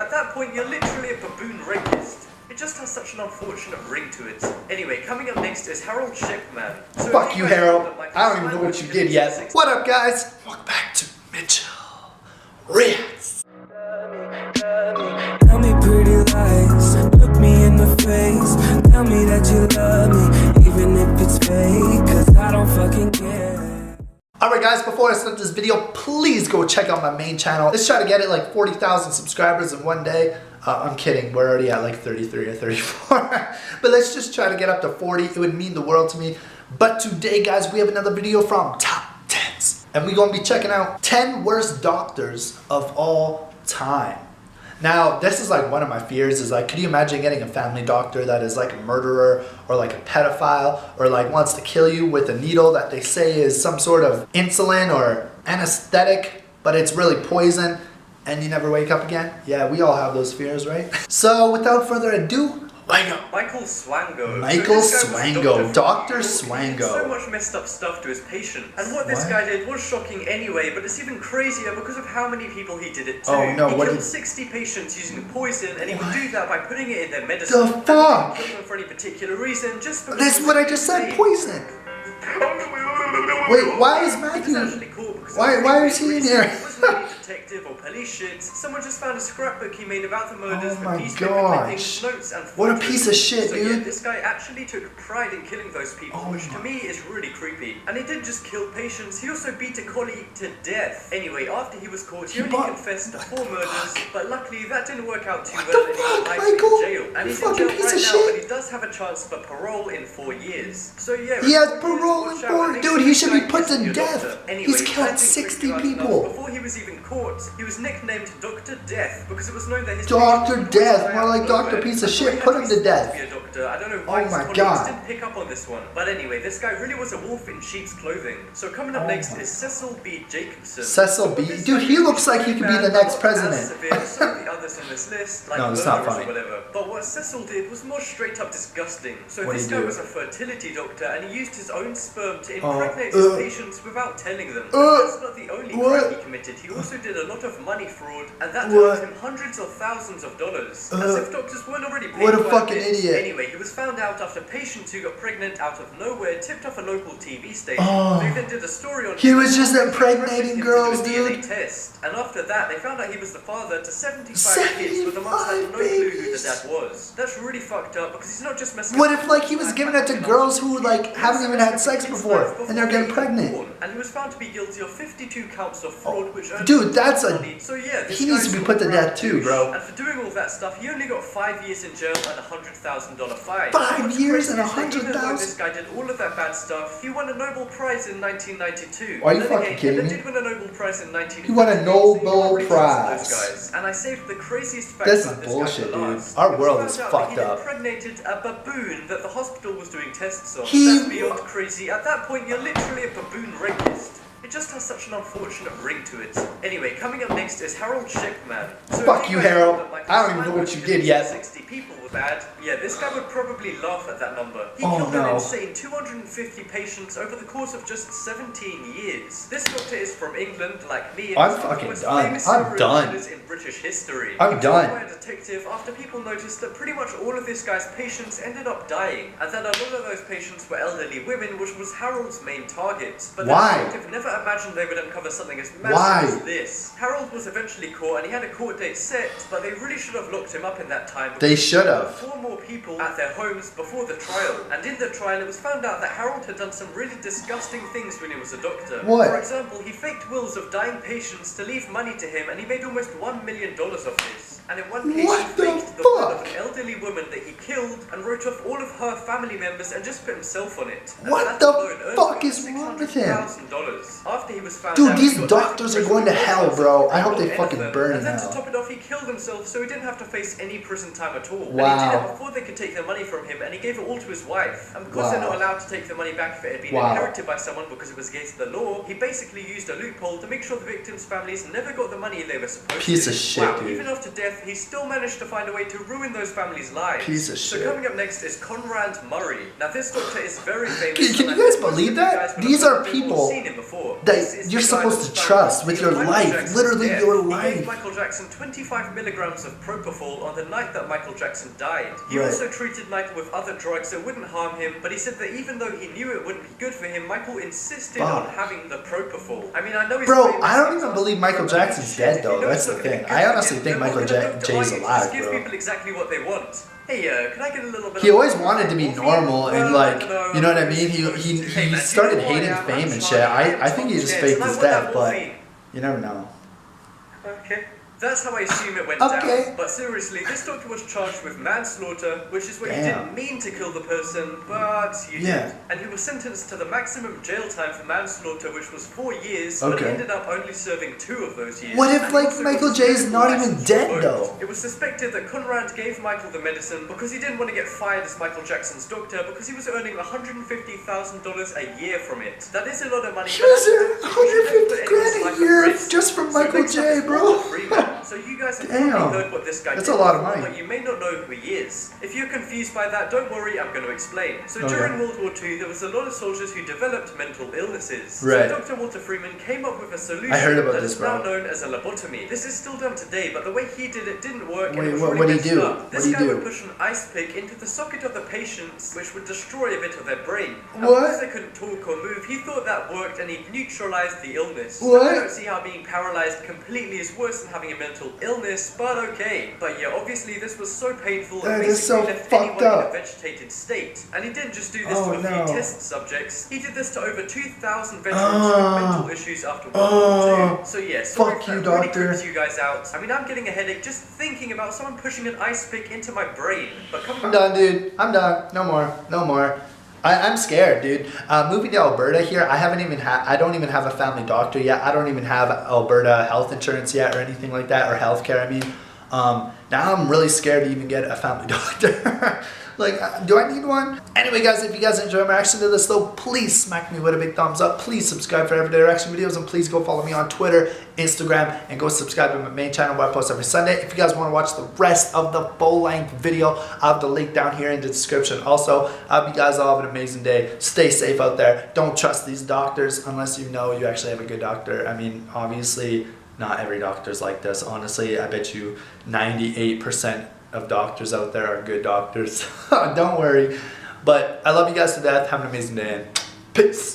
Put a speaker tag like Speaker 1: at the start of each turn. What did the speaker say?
Speaker 1: At that point, you're literally a baboon rapist. It just has such an unfortunate ring to it. Anyway, coming up next is Harold Shipman. So
Speaker 2: fuck you, Harold. I don't even know what you did yet. What up, guys? Welcome back to Mitchell Reacts.
Speaker 3: Tell me pretty lies, look me in the face. Tell me that you love me, even if it's fake, cause I don't fucking care.
Speaker 2: Alright guys, before I start this video, please go check out my main channel. Let's try to get it like 40,000 subscribers in one day. I'm kidding, we're already at like 33 or 34. But let's just try to get up to 40. It would mean the world to me. But today, guys, we have another video from Top 10s. And we're going to be checking out 10 worst doctors of all time. Now, this is like one of my fears is like, could you imagine getting a family doctor that is like a murderer or like a pedophile or like wants to kill you with a needle that they say is some sort of insulin or anesthetic, but it's really poison and you never wake up again? Yeah, we all have those fears, right? So without further ado,
Speaker 1: Michael Swango.
Speaker 2: Michael Swango. Dr. Swango.
Speaker 1: So much messed up stuff to his patient. And what this guy did was shocking anyway, but it's even crazier because of how many people he did it to.
Speaker 2: Oh no,
Speaker 1: he killed 60 patients using poison, and he would do that by putting it in their medicine.
Speaker 2: The fuck?
Speaker 1: And he didn't kill them for any particular reason, just because...
Speaker 2: That's what I just said, poison. Wait, why is Matthew... Why is he in here?
Speaker 1: It wasn't any detective or police shit. Someone just found a scrapbook he made about the murders.
Speaker 2: Oh my
Speaker 1: gosh. Notes and
Speaker 2: what a piece of shit, dude.
Speaker 1: Yeah, this guy actually took pride in killing those people, which to me is really creepy. And he didn't just kill patients, he also beat a colleague to death. Anyway, after he was caught, he only confessed to 4 murders, but luckily that didn't work out too well and he died in jail. And he's in jail right now, but he does have a chance for parole in 4 years. So yeah,
Speaker 2: he has parole in 4 Dude, he should be put to death. He's killed 60 people.
Speaker 1: Before he was even caught, he was nicknamed Dr. Death because it was known that his
Speaker 2: Dr. Death, more like Dr. Piece of Shit, put him to death.
Speaker 1: I don't know why his colleagues didn't pick up on this one. But anyway, this guy really was a wolf in sheep's clothing. So coming up next is Cecil B. Jacobson.
Speaker 2: Cecil B. Dude, he looks like he could be the next president.
Speaker 1: Some of the others in this list, like
Speaker 2: no, it's not funny.
Speaker 1: Or whatever. But what Cecil did was more straight up disgusting. So this guy was a fertility doctor and he used his own sperm to impregnate his patients without telling them. That's not the only crime he committed. He also did a lot of money fraud, and that earned him hundreds of thousands of dollars. As if doctors weren't already paid.
Speaker 2: What a fucking idiot.
Speaker 1: Anyway, he was found out after patients who got pregnant out of nowhere tipped off a local TV station. They then did a story on
Speaker 2: he was just impregnating girls, dude.
Speaker 1: Test. And after that, they found out he was the father to 75 kids with the moms had no clue who the dad was. That's really fucked up because he's not just messing
Speaker 2: What if like he was giving it to girls who like haven't even had sex before and they're getting pregnant?
Speaker 1: And he was found to be guilty of 52 counts of fraud, which earned
Speaker 2: dude, that's a...
Speaker 1: So yeah,
Speaker 2: he needs to be put to death too, bro.
Speaker 1: And for doing all that stuff, he only got 5 years in jail and $100,000 fine.
Speaker 2: 5 years and
Speaker 1: Even though
Speaker 2: $100,000?
Speaker 1: this guy did all of that bad stuff, he won a Nobel Prize in 1992.
Speaker 2: Are you fucking kidding me?
Speaker 1: He did win a Nobel Prize in 1992.
Speaker 2: He won a Nobel Prize.
Speaker 1: And I saved the craziest fact
Speaker 2: this
Speaker 1: about
Speaker 2: is
Speaker 1: this
Speaker 2: bullshit,
Speaker 1: guy for
Speaker 2: dude.
Speaker 1: last.
Speaker 2: Our world is fucked
Speaker 1: He
Speaker 2: up.
Speaker 1: impregnated a baboon that the hospital was doing tests on. That's beyond crazy. At that point, you're literally a baboon rapist. It just has such an unfortunate ring to it. Anyway, coming up next is Harold Shipman. So
Speaker 2: fuck you, Harold. I don't even know what you did yet.
Speaker 1: 60 people was bad. Yeah, this guy would probably laugh at that number. He killed an insane 250 patients over the course of just 17 years. This doctor is from England, like me.
Speaker 2: I'm fucking done. I'm done.
Speaker 1: In British history.
Speaker 2: I'm done.
Speaker 1: By a detective after people noticed that pretty much all of this guy's patients ended up dying, and that a lot of those patients were elderly women, which was Harold's main target. But the detective never imagined they would uncover something as massive as this. Harold was eventually caught and he had a court date set, but they really should have locked him up in that time.
Speaker 2: They should have.
Speaker 1: 4 more people at their homes before the trial. And in the trial it was found out that Harold had done some really disgusting things when he was a doctor.
Speaker 2: What?
Speaker 1: For example, he faked wills of dying patients to leave money to him, and he made almost $1 million off this. And in one case he faked the will of an elderly woman that he killed and wrote off all of her family members and just put himself on it. And
Speaker 2: what the fuck is wrong with him?
Speaker 1: After he was found
Speaker 2: dude,
Speaker 1: out,
Speaker 2: these doctors are going to hell, bro. I hope they fucking burn in
Speaker 1: And then
Speaker 2: hell.
Speaker 1: to top it off, he killed himself so he didn't have to face any prison time at all.
Speaker 2: Wow.
Speaker 1: And he did it before they could take their money from him, and he gave it all to his wife. And because they're not allowed to take the money back if it had been inherited by someone because it was against the law, he basically used a loophole to make sure the victims' families never got the money they were supposed to.
Speaker 2: Piece of shit, dude.
Speaker 1: Even after death, death, he still managed to find a way to ruin those families' lives.
Speaker 2: Piece of shit.
Speaker 1: So coming up next is Conrad Murray. Now this doctor is very famous.
Speaker 2: Can you guys believe that? These are people that you're supposed to trust with your life, literally your life.
Speaker 1: He gave Michael Jackson 25 milligrams of propofol on the night that Michael Jackson died. He also treated Michael with other drugs that wouldn't harm him, but he said that even though he knew it wouldn't be good for him, Michael insisted on having the propofol. I mean, I know he's
Speaker 2: Bro, I don't even believe Michael Jackson's dead though. That's the thing. I honestly think Michael J's alive,
Speaker 1: give
Speaker 2: bro.
Speaker 1: people exactly what they want. Hey, can I get a little bit
Speaker 2: He always wanted to be normal and like, you know what I mean? He started hating fame and shit. I think he just faked his death, but you never know.
Speaker 1: Okay. That's how I assume it went down. But seriously, this doctor was charged with manslaughter, which is where he didn't mean to kill the person, but he did. And he was sentenced to the maximum jail time for manslaughter, which was 4 years, but ended up only serving 2 of those years.
Speaker 2: What if like Michael J is not even dead though?
Speaker 1: It was suspected that Conrad gave Michael the medicine because he didn't want to get fired as Michael Jackson's doctor because he was earning $150,000 a year from it. That is a lot of money.
Speaker 2: He was earning $150 grand a year just from Michael J, bro.
Speaker 1: So you guys have probably heard what this guy did,
Speaker 2: a lot of money.
Speaker 1: but you may not know who he is. If you're confused by that, don't worry, I'm going to explain. So during World War II, there was a lot of soldiers who developed mental illnesses. So Dr. Walter Freeman came up with a solution that is now known as a lobotomy. This is still done today, but the way he did it didn't work.
Speaker 2: Wait, what did he do?
Speaker 1: This guy would push an ice pick into the socket of the patient, which would destroy a bit of their brain. Because they couldn't talk or move, he thought that worked and he neutralized the illness. Now, I don't see how being paralyzed completely is worse than having a mental illness, but okay. But yeah, obviously this was so painful and basically left anyone in a vegetated state. And he didn't just do this to a few test subjects, he did this to over 2,000 veterans with mental issues after World War II. So yeah, sorry if that really creeps you guys out. I mean, I'm getting a headache just thinking about someone pushing an ice pick into my brain. But come on.
Speaker 2: I'm done, dude. I'm done. No more. No more. I'm scared, dude. Moving to Alberta here, I don't even have a family doctor yet. I don't even have Alberta health insurance yet or anything like that, or healthcare, I mean. Now I'm really scared to even get a family doctor. Like, do I need one? Anyway, guys, if you guys enjoy my reaction to this, though, please smack me with a big thumbs up. Please subscribe for everyday reaction videos, and please go follow me on Twitter, Instagram, and go subscribe to my main channel where I post every Sunday. If you guys want to watch the rest of the full-length video, I'll have the link down here in the description. Also, I hope you guys all have an amazing day. Stay safe out there. Don't trust these doctors unless you know you actually have a good doctor. I mean, obviously, not every doctor's like this. Honestly, I bet you 98% of doctors out there are good doctors. Don't worry. But I love you guys to death. Have an amazing day. And peace.